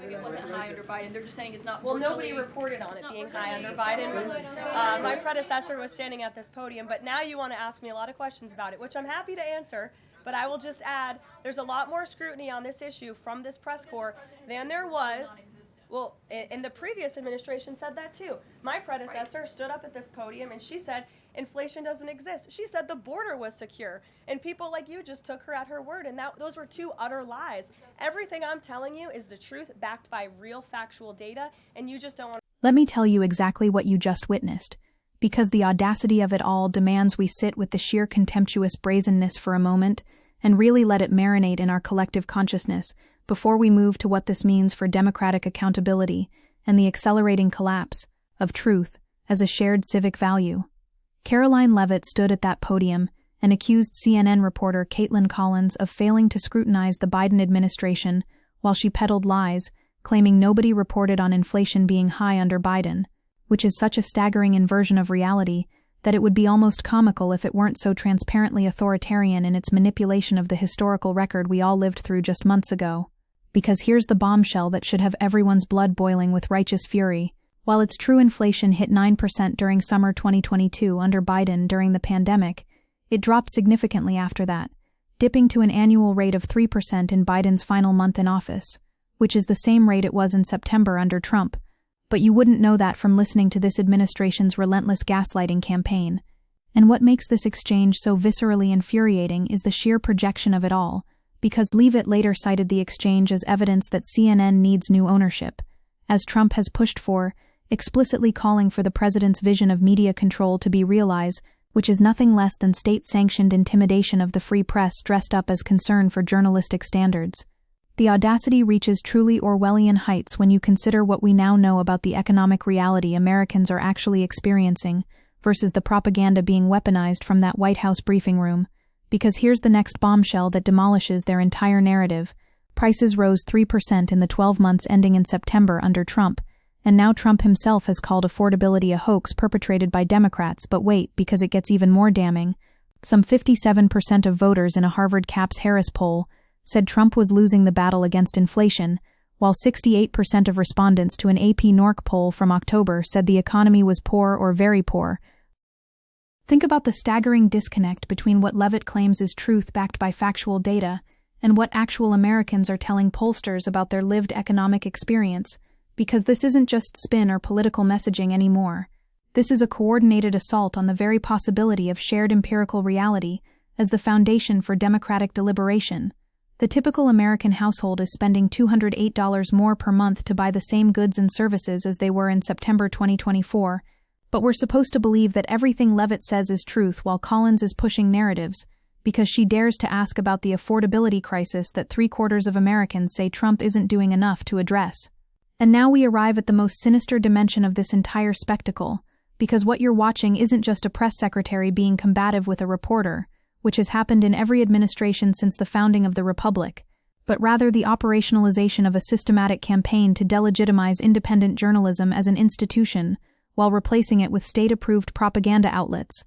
it wasn't high under Biden. They're just saying it's not. Well, nobody reported on it being high under Biden. My predecessor was standing at this podium, but now you want to ask me a lot of questions about it, which I'm happy to answer. But I will just add, there's a lot more scrutiny on this issue from this press corps than there was. Well, in the previous administration said that too. My predecessor stood up at this podium and she said inflation doesn't exist. She said the border was secure, and people like you just took her at her word, and those were two utter lies. Everything I'm telling you is the truth backed by real factual data, and you just don't want to. Let me tell you exactly what you just witnessed, because the audacity of it all demands we sit with the sheer contemptuous brazenness for a moment and really let it marinate in our collective consciousness before we move to what this means for democratic accountability and the accelerating collapse of truth as a shared civic value. Karoline Leavitt stood at that podium and accused CNN reporter Caitlin Collins of failing to scrutinize the Biden administration while she peddled lies, claiming nobody reported on inflation being high under Biden, which is such a staggering inversion of reality that it would be almost comical if it weren't so transparently authoritarian in its manipulation of the historical record we all lived through just months ago. Because here's the bombshell that should have everyone's blood boiling with righteous fury. While its true inflation hit 9% during summer 2022 under Biden during the pandemic, it dropped significantly after that, dipping to an annual rate of 3% in Biden's final month in office, which is the same rate it was in September under Trump. But you wouldn't know that from listening to this administration's relentless gaslighting campaign. And what makes this exchange so viscerally infuriating is the sheer projection of it all, because Leavitt later cited the exchange as evidence that CNN needs new ownership, as Trump has pushed for, explicitly calling for the president's vision of media control to be realized, which is nothing less than state-sanctioned intimidation of the free press dressed up as concern for journalistic standards. The audacity reaches truly Orwellian heights when you consider what we now know about the economic reality Americans are actually experiencing versus the propaganda being weaponized from that White House briefing room. Because here's the next bombshell that demolishes their entire narrative. Prices rose 3% in the 12 months ending in September under Trump, and now Trump himself has called affordability a hoax perpetrated by Democrats. But wait, because it gets even more damning. Some 57% of voters in a Harvard Capps-Harris poll said Trump was losing the battle against inflation, while 68% of respondents to an AP NORC poll from October said the economy was poor or very poor. Think about the staggering disconnect between what Leavitt claims is truth backed by factual data and what actual Americans are telling pollsters about their lived economic experience, because this isn't just spin or political messaging anymore. This is a coordinated assault on the very possibility of shared empirical reality as the foundation for democratic deliberation. The typical American household is spending $208 more per month to buy the same goods and services as they were in September 2024, but we're supposed to believe that everything Leavitt says is truth while Collins is pushing narratives, because she dares to ask about the affordability crisis that 3/4 of Americans say Trump isn't doing enough to address. And now we arrive at the most sinister dimension of this entire spectacle, because what you're watching isn't just a press secretary being combative with a reporter, which has happened in every administration since the founding of the Republic, but rather the operationalization of a systematic campaign to delegitimize independent journalism as an institution, while replacing it with state-approved propaganda outlets.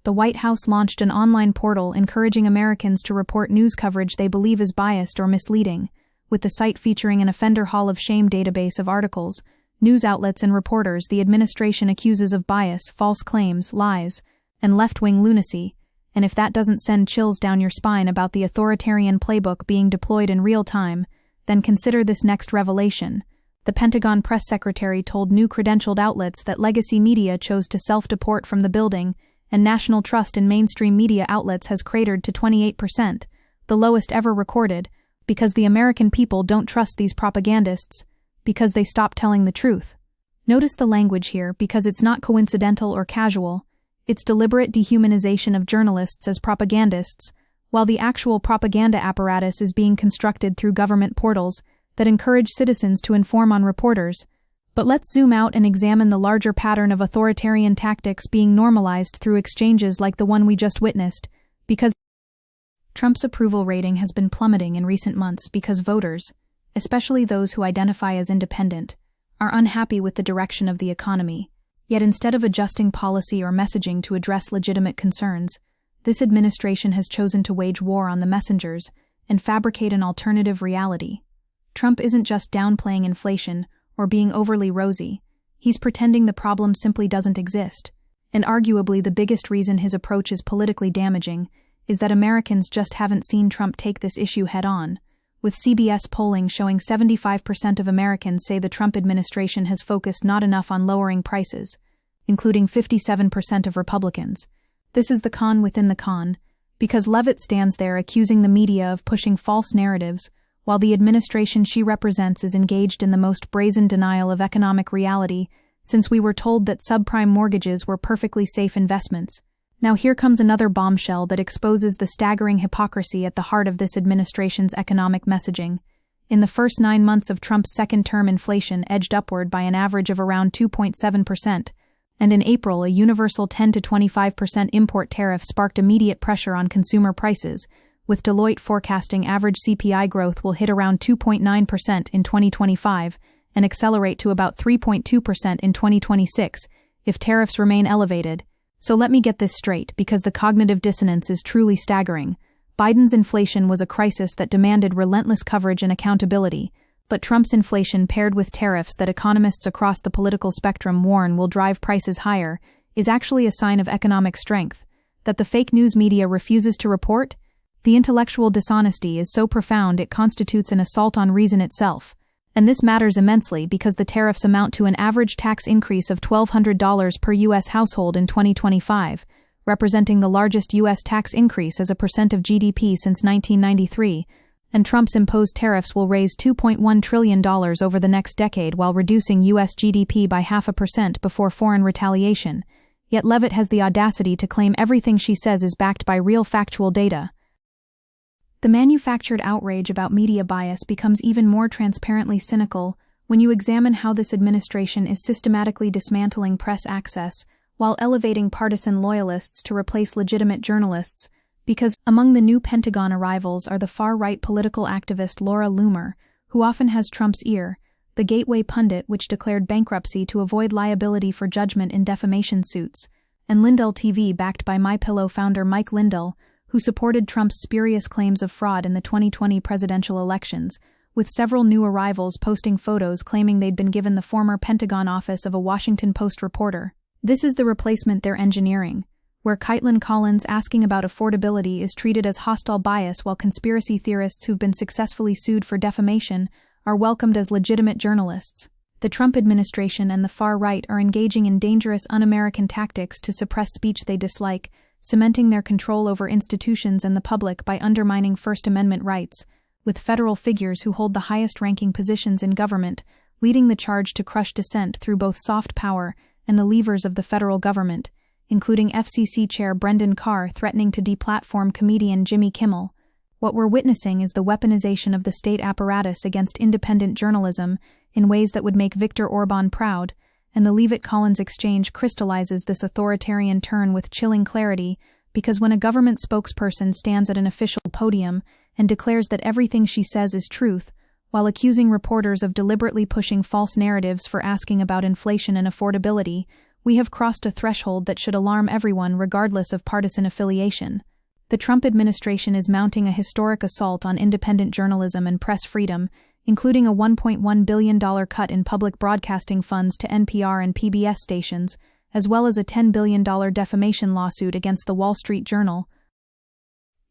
The White House launched an online portal encouraging Americans to report news coverage they believe is biased or misleading, with the site featuring an offender hall of shame database of articles, news outlets and reporters the administration accuses of bias, false claims, lies, and left-wing lunacy. And if that doesn't send chills down your spine about the authoritarian playbook being deployed in real time, then consider this next revelation. The Pentagon press secretary told new credentialed outlets that legacy media chose to self-deport from the building, and national trust in mainstream media outlets has cratered to 28%, the lowest ever recorded, because the American people don't trust these propagandists, because they stopped telling the truth. Notice the language here, because it's not coincidental or casual. It's deliberate dehumanization of journalists as propagandists, while the actual propaganda apparatus is being constructed through government portals that encourage citizens to inform on reporters. But let's zoom out and examine the larger pattern of authoritarian tactics being normalized through exchanges like the one we just witnessed, because Trump's approval rating has been plummeting in recent months because voters, especially those who identify as independent, are unhappy with the direction of the economy. Yet instead of adjusting policy or messaging to address legitimate concerns, this administration has chosen to wage war on the messengers and fabricate an alternative reality. Trump isn't just downplaying inflation or being overly rosy. He's pretending the problem simply doesn't exist. And arguably the biggest reason his approach is politically damaging is that Americans just haven't seen Trump take this issue head-on, with CBS polling showing 75% of Americans say the Trump administration has focused not enough on lowering prices, including 57% of Republicans. This is the con within the con, because Leavitt stands there accusing the media of pushing false narratives, while the administration she represents is engaged in the most brazen denial of economic reality since we were told that subprime mortgages were perfectly safe investments. Now here comes another bombshell that exposes the staggering hypocrisy at the heart of this administration's economic messaging. In the first 9 months of Trump's second-term, inflation edged upward by an average of around 2.7%, and in April a universal 10 to 25% import tariff sparked immediate pressure on consumer prices, with Deloitte forecasting average CPI growth will hit around 2.9% in 2025 and accelerate to about 3.2% in 2026 if tariffs remain elevated. So let me get this straight, because the cognitive dissonance is truly staggering. Biden's inflation was a crisis that demanded relentless coverage and accountability, but Trump's inflation, paired with tariffs that economists across the political spectrum warn will drive prices higher, is actually a sign of economic strength. That the fake news media refuses to report? The intellectual dishonesty is so profound it constitutes an assault on reason itself. And this matters immensely because the tariffs amount to an average tax increase of $1,200 per U.S. household in 2025, representing the largest U.S. tax increase as a percent of GDP since 1993, and Trump's imposed tariffs will raise $2.1 trillion over the next decade while reducing U.S. GDP by 0.5% before foreign retaliation. Yet Leavitt has the audacity to claim everything she says is backed by real factual data. The manufactured outrage about media bias becomes even more transparently cynical when you examine how this administration is systematically dismantling press access while elevating partisan loyalists to replace legitimate journalists, because among the new Pentagon arrivals are the far-right political activist Laura Loomer, who often has Trump's ear, the Gateway pundit which declared bankruptcy to avoid liability for judgment in defamation suits, and Lindell TV, backed by MyPillow founder Mike Lindell, who supported Trump's spurious claims of fraud in the 2020 presidential elections, with several new arrivals posting photos claiming they'd been given the former Pentagon office of a Washington Post reporter. This is the replacement they're engineering, where Karoline Collins asking about affordability is treated as hostile bias, while conspiracy theorists who've been successfully sued for defamation are welcomed as legitimate journalists. The Trump administration and the far right are engaging in dangerous un-American tactics to suppress speech they dislike, cementing their control over institutions and the public by undermining First Amendment rights, with federal figures who hold the highest-ranking positions in government leading the charge to crush dissent through both soft power and the levers of the federal government, including FCC Chair Brendan Carr threatening to deplatform comedian Jimmy Kimmel. What we're witnessing is the weaponization of the state apparatus against independent journalism in ways that would make Viktor Orban proud, and the Leavitt-Collins exchange crystallizes this authoritarian turn with chilling clarity, because when a government spokesperson stands at an official podium and declares that everything she says is truth, while accusing reporters of deliberately pushing false narratives for asking about inflation and affordability, we have crossed a threshold that should alarm everyone regardless of partisan affiliation. The Trump administration is mounting a historic assault on independent journalism and press freedom, including a $1.1 billion cut in public broadcasting funds to NPR and PBS stations, as well as a $10 billion defamation lawsuit against the Wall Street Journal.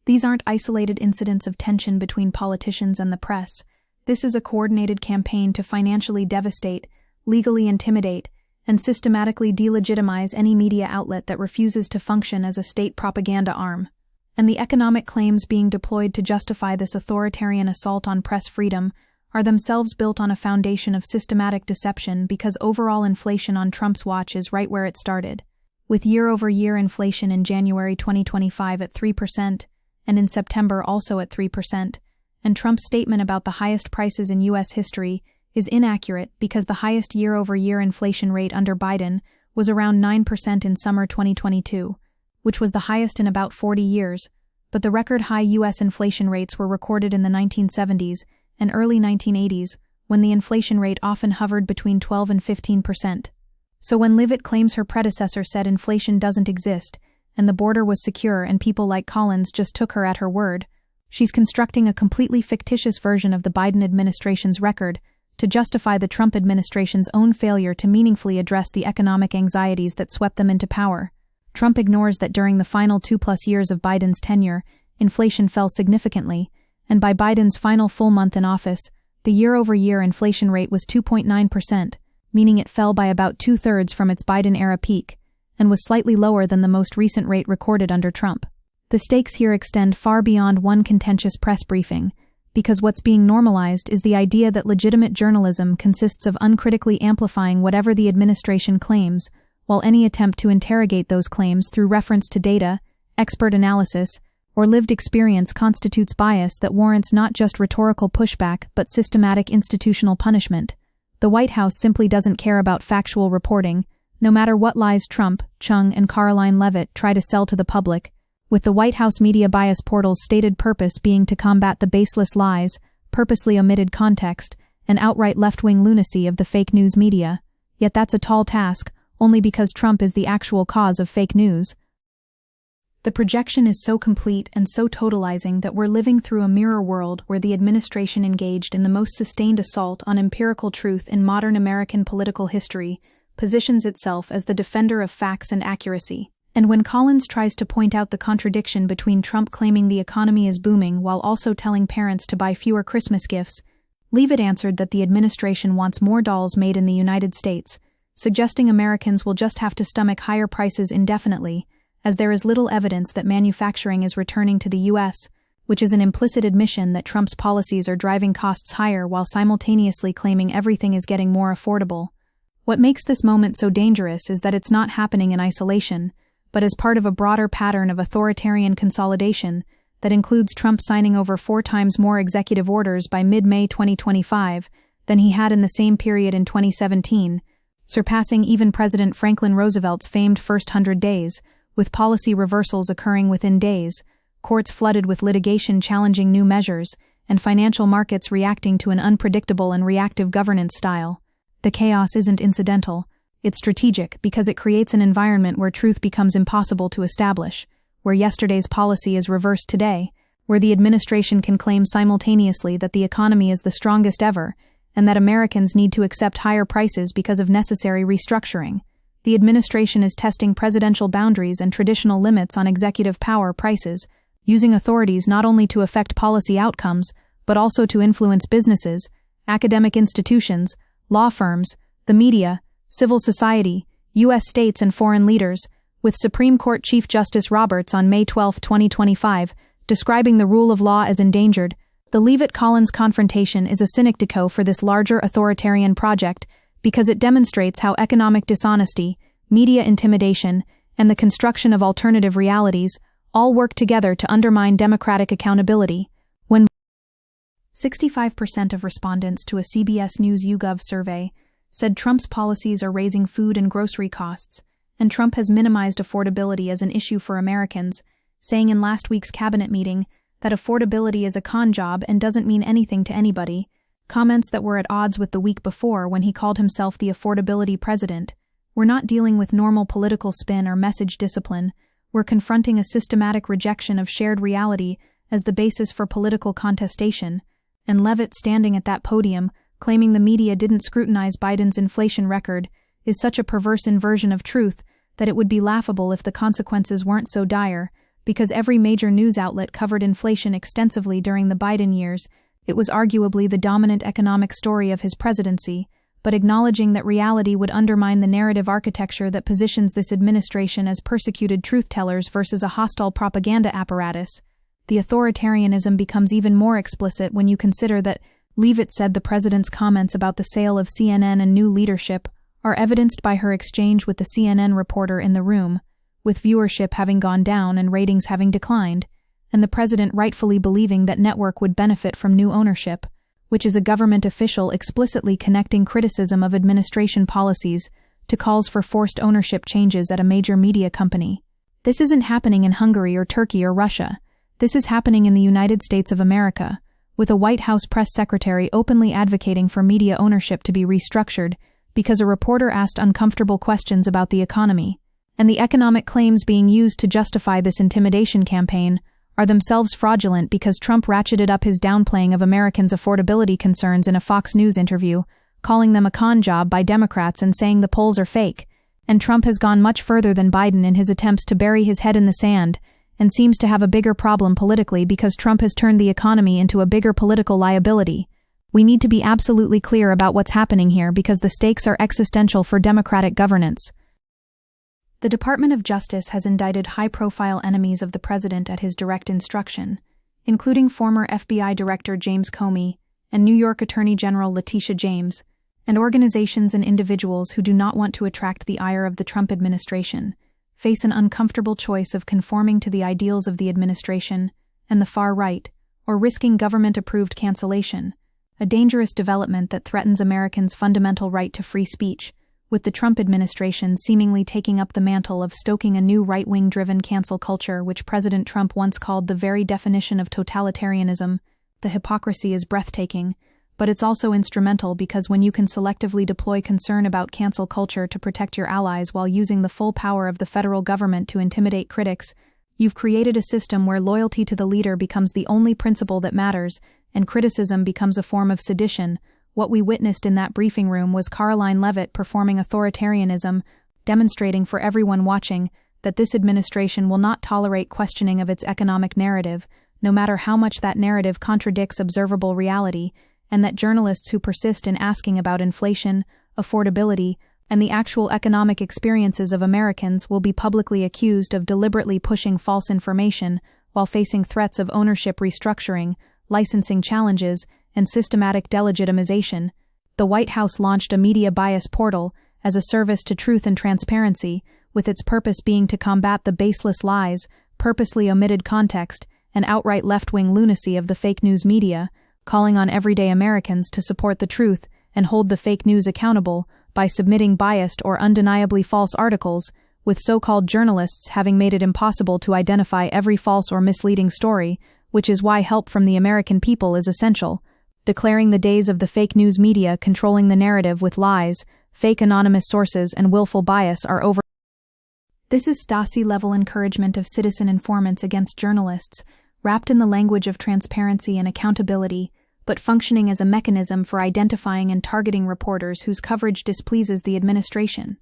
These aren't isolated incidents of tension between politicians and the press. This is a coordinated campaign to financially devastate, legally intimidate, and systematically delegitimize any media outlet that refuses to function as a state propaganda arm. And the economic claims being deployed to justify this authoritarian assault on press freedom are themselves built on a foundation of systematic deception, because overall inflation on Trump's watch is right where it started, with year-over-year inflation in January 2025 at 3%, and in September also at 3%, and Trump's statement about the highest prices in U.S. history is inaccurate because the highest year-over-year inflation rate under Biden was around 9% in summer 2022, which was the highest in about 40 years, but the record-high U.S. inflation rates were recorded in the 1970s and early 1980s, when the inflation rate often hovered between 12 and 15%. So when Leavitt claims her predecessor said inflation doesn't exist, and the border was secure and people like Collins just took her at her word, She's constructing a completely fictitious version of the Biden administration's record to justify the Trump administration's own failure to meaningfully address the economic anxieties that swept them into power. Trump ignores that during the final 2+ years of Biden's tenure, inflation fell significantly, and by Biden's final full month in office, the year-over-year inflation rate was 2.9%, meaning it fell by about 2/3 from its Biden-era peak, and was slightly lower than the most recent rate recorded under Trump. The stakes here extend far beyond one contentious press briefing, because what's being normalized is the idea that legitimate journalism consists of uncritically amplifying whatever the administration claims, while any attempt to interrogate those claims through reference to data, expert analysis, or lived experience constitutes bias that warrants not just rhetorical pushback but systematic institutional punishment. The White House simply doesn't care about factual reporting, no matter what lies Trump, Chung, and Karoline Leavitt try to sell to the public, with the White House media bias portal's stated purpose being to combat the baseless lies, purposely omitted context, and outright left-wing lunacy of the fake news media. Yet that's a tall task, only because Trump is the actual cause of fake news. The projection is so complete and so totalizing that we're living through a mirror world where the administration engaged in the most sustained assault on empirical truth in modern American political history positions itself as the defender of facts and accuracy. And when Collins tries to point out the contradiction between Trump claiming the economy is booming while also telling parents to buy fewer Christmas gifts, Leavitt answered that the administration wants more dolls made in the United States, suggesting Americans will just have to stomach higher prices indefinitely, as there is little evidence that manufacturing is returning to the U.S., which is an implicit admission that Trump's policies are driving costs higher while simultaneously claiming everything is getting more affordable. What makes this moment so dangerous is that it's not happening in isolation, but as part of a broader pattern of authoritarian consolidation that includes Trump signing over 4 times more executive orders by mid-May 2025 than he had in the same period in 2017, surpassing even President Franklin Roosevelt's famed first 100 days, with policy reversals occurring within days, courts flooded with litigation challenging new measures, and financial markets reacting to an unpredictable and reactive governance style. The chaos isn't incidental. It's strategic because it creates an environment where truth becomes impossible to establish, where yesterday's policy is reversed today, where the administration can claim simultaneously that the economy is the strongest ever, and that Americans need to accept higher prices because of necessary restructuring. The administration is testing presidential boundaries and traditional limits on executive power prices, using authorities not only to affect policy outcomes, but also to influence businesses, academic institutions, law firms, the media, civil society, U.S. states and foreign leaders, with Supreme Court Chief Justice Roberts on May 12, 2025, describing the rule of law as endangered. The Leavitt-Collins confrontation is a synecdoche for this larger authoritarian project because it demonstrates how economic dishonesty, media intimidation, and the construction of alternative realities all work together to undermine democratic accountability. When 65% of respondents to a CBS News YouGov survey said Trump's policies are raising food and grocery costs, and Trump has minimized affordability as an issue for Americans, saying in last week's cabinet meeting that affordability is a con job and doesn't mean anything to anybody, comments that were at odds with the week before when he called himself the affordability president. We're not dealing with normal political spin or message discipline. We're confronting a systematic rejection of shared reality as the basis for political contestation, and Leavitt standing at that podium, claiming the media didn't scrutinize Biden's inflation record, is such a perverse inversion of truth that it would be laughable if the consequences weren't so dire, because every major news outlet covered inflation extensively during the Biden years. It was arguably the dominant economic story of his presidency, but acknowledging that reality would undermine the narrative architecture that positions this administration as persecuted truth-tellers versus a hostile propaganda apparatus. The authoritarianism becomes even more explicit when you consider that Leavitt said the president's comments about the sale of CNN and new leadership are evidenced by her exchange with the CNN reporter in the room, with viewership having gone down and ratings having declined, and the president rightfully believing that network would benefit from new ownership, which is a government official explicitly connecting criticism of administration policies to calls for forced ownership changes at a major media company. This isn't happening in Hungary or Turkey or Russia. This is happening in the United States of America, with a White House press secretary openly advocating for media ownership to be restructured because a reporter asked uncomfortable questions about the economy, and the economic claims being used to justify this intimidation campaign are themselves fraudulent because Trump ratcheted up his downplaying of Americans' affordability concerns in a Fox News interview, calling them a con job by Democrats and saying the polls are fake. And Trump has gone much further than Biden in his attempts to bury his head in the sand, and seems to have a bigger problem politically because Trump has turned the economy into a bigger political liability. We need to be absolutely clear about what's happening here because the stakes are existential for democratic governance. The Department of Justice has indicted high-profile enemies of the president at his direct instruction, including former FBI Director James Comey and New York Attorney General Letitia James, and organizations and individuals who do not want to attract the ire of the Trump administration, face an uncomfortable choice of conforming to the ideals of the administration and the far right, or risking government-approved cancellation, a dangerous development that threatens Americans' fundamental right to free speech, with the Trump administration seemingly taking up the mantle of stoking a new right-wing-driven cancel culture which President Trump once called the very definition of totalitarianism. The hypocrisy is breathtaking, but it's also instrumental because when you can selectively deploy concern about cancel culture to protect your allies while using the full power of the federal government to intimidate critics, you've created a system where loyalty to the leader becomes the only principle that matters, and criticism becomes a form of sedition. What we witnessed in that briefing room was Karoline Leavitt performing authoritarianism, demonstrating for everyone watching that this administration will not tolerate questioning of its economic narrative, no matter how much that narrative contradicts observable reality, and that journalists who persist in asking about inflation, affordability, and the actual economic experiences of Americans will be publicly accused of deliberately pushing false information while facing threats of ownership restructuring, licensing challenges, and systematic delegitimization. The White House launched a media bias portal as a service to truth and transparency, with its purpose being to combat the baseless lies, purposely omitted context, and outright left-wing lunacy of the fake news media, calling on everyday Americans to support the truth and hold the fake news accountable by submitting biased or undeniably false articles, with so-called journalists having made it impossible to identify every false or misleading story, which is why help from the American people is essential. Declaring the days of the fake news media controlling the narrative with lies, fake anonymous sources, and willful bias are over. This is Stasi-level encouragement of citizen informants against journalists, wrapped in the language of transparency and accountability, but functioning as a mechanism for identifying and targeting reporters whose coverage displeases the administration.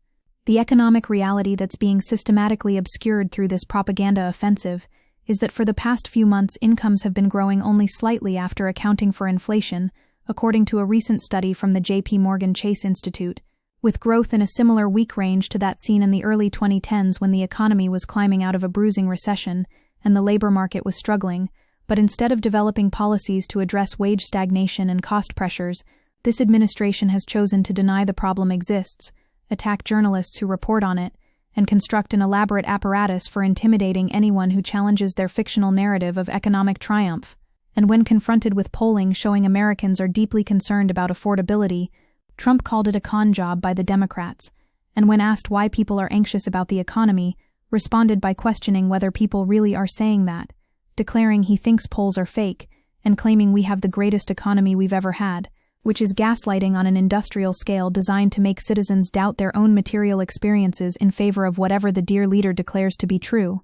The economic reality that's being systematically obscured through this propaganda offensive is that for the past few months incomes have been growing only slightly after accounting for inflation, according to a recent study from the J.P. Morgan Chase Institute, with growth in a similar weak range to that seen in the early 2010s when the economy was climbing out of a bruising recession and the labor market was struggling. But instead of developing policies to address wage stagnation and cost pressures, this administration has chosen to deny the problem exists, attack journalists who report on it, and construct an elaborate apparatus for intimidating anyone who challenges their fictional narrative of economic triumph. And when confronted with polling showing Americans are deeply concerned about affordability, Trump called it a con job by the Democrats, and when asked why people are anxious about the economy, responded by questioning whether people really are saying that, declaring he thinks polls are fake, and claiming we have the greatest economy we've ever had, which is gaslighting on an industrial scale designed to make citizens doubt their own material experiences in favor of whatever the dear leader declares to be true.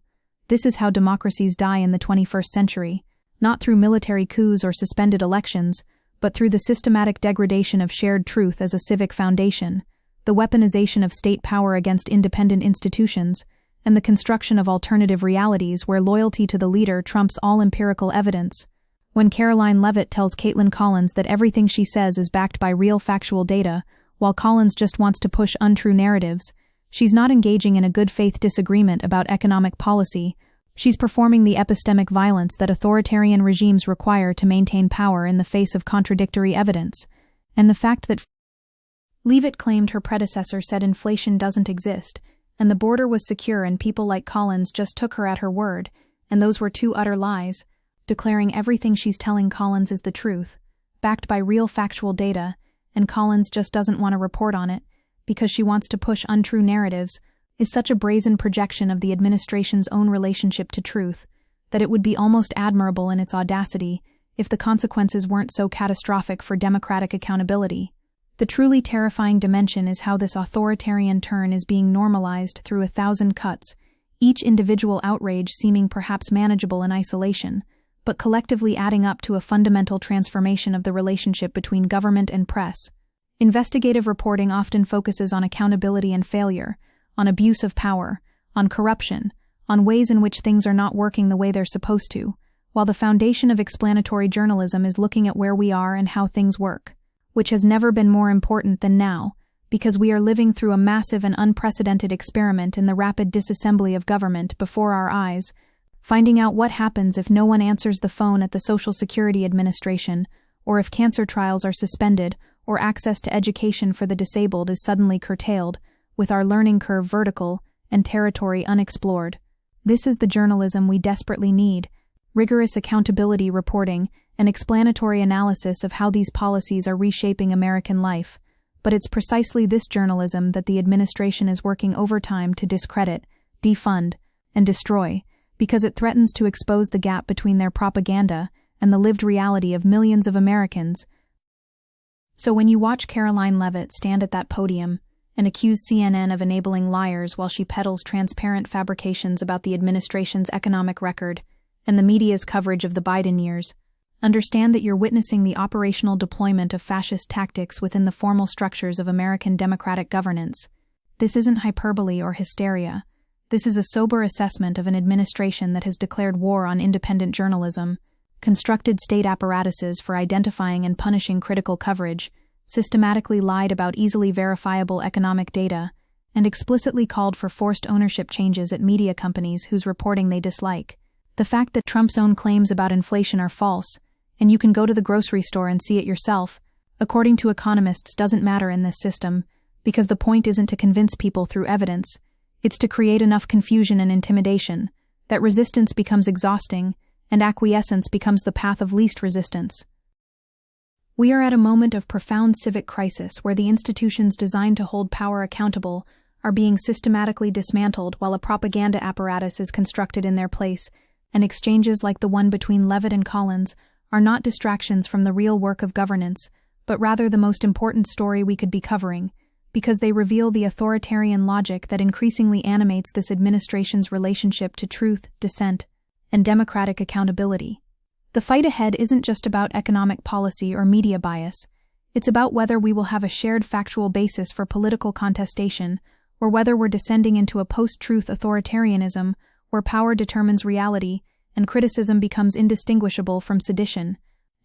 This is how democracies die in the 21st century, not through military coups or suspended elections, but through the systematic degradation of shared truth as a civic foundation, the weaponization of state power against independent institutions, and the construction of alternative realities where loyalty to the leader trumps all empirical evidence. When Karoline Leavitt tells Caitlin Collins that everything she says is backed by real factual data, while Collins just wants to push untrue narratives, she's not engaging in a good faith disagreement about economic policy. She's performing the epistemic violence that authoritarian regimes require to maintain power in the face of contradictory evidence. And the fact that Leavitt claimed her predecessor said inflation doesn't exist, and the border was secure and people like Collins just took her at her word, and those were two utter lies, declaring everything she's telling Collins is the truth, backed by real factual data, and Collins just doesn't want to report on it, because she wants to push untrue narratives, is such a brazen projection of the administration's own relationship to truth, that it would be almost admirable in its audacity if the consequences weren't so catastrophic for democratic accountability. The truly terrifying dimension is how this authoritarian turn is being normalized through 1,000 cuts, each individual outrage seeming perhaps manageable in isolation, but collectively adding up to a fundamental transformation of the relationship between government and press. Investigative reporting often focuses on accountability and failure, on abuse of power, on corruption, on ways in which things are not working the way they're supposed to, while the foundation of explanatory journalism is looking at where we are and how things work, which has never been more important than now, because we are living through a massive and unprecedented experiment in the rapid disassembly of government before our eyes, finding out what happens if no one answers the phone at the Social Security Administration, or if cancer trials are suspended, or access to education for the disabled is suddenly curtailed, with our learning curve vertical and territory unexplored. This is the journalism we desperately need: rigorous accountability reporting and explanatory analysis of how these policies are reshaping American life. But it's precisely this journalism that the administration is working overtime to discredit, defund, and destroy, because it threatens to expose the gap between their propaganda and the lived reality of millions of Americans. So when you watch Karoline Leavitt stand at that podium and accuse CNN of enabling liars while she peddles transparent fabrications about the administration's economic record and the media's coverage of the Biden years, understand that you're witnessing the operational deployment of fascist tactics within the formal structures of American democratic governance. This isn't hyperbole or hysteria. This is a sober assessment of an administration that has declared war on independent journalism, constructed state apparatuses for identifying and punishing critical coverage, systematically lied about easily verifiable economic data, and explicitly called for forced ownership changes at media companies whose reporting they dislike. The fact that Trump's own claims about inflation are false, and you can go to the grocery store and see it yourself, according to economists, doesn't matter in this system, because the point isn't to convince people through evidence. It's to create enough confusion and intimidation that resistance becomes exhausting and acquiescence becomes the path of least resistance. We are at a moment of profound civic crisis where the institutions designed to hold power accountable are being systematically dismantled while a propaganda apparatus is constructed in their place, and exchanges like the one between Leavitt and Collins are not distractions from the real work of governance, but rather the most important story we could be covering, because they reveal the authoritarian logic that increasingly animates this administration's relationship to truth, dissent, and democratic accountability. The fight ahead isn't just about economic policy or media bias. It's about whether we will have a shared factual basis for political contestation, or whether we're descending into a post-truth authoritarianism where power determines reality and criticism becomes indistinguishable from sedition.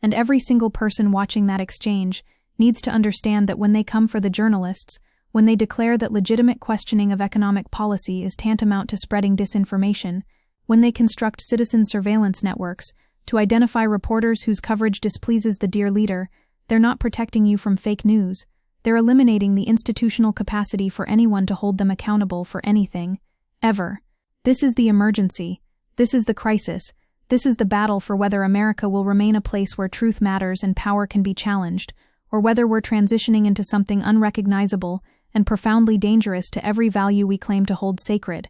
And every single person watching that exchange needs to understand that when they come for the journalists, when they declare that legitimate questioning of economic policy is tantamount to spreading disinformation, when they construct citizen surveillance networks to identify reporters whose coverage displeases the dear leader, they're not protecting you from fake news. They're eliminating the institutional capacity for anyone to hold them accountable for anything, ever. This is the emergency. This is the crisis. This is the battle for whether America will remain a place where truth matters and power can be challenged, or whether we're transitioning into something unrecognizable and profoundly dangerous to every value we claim to hold sacred.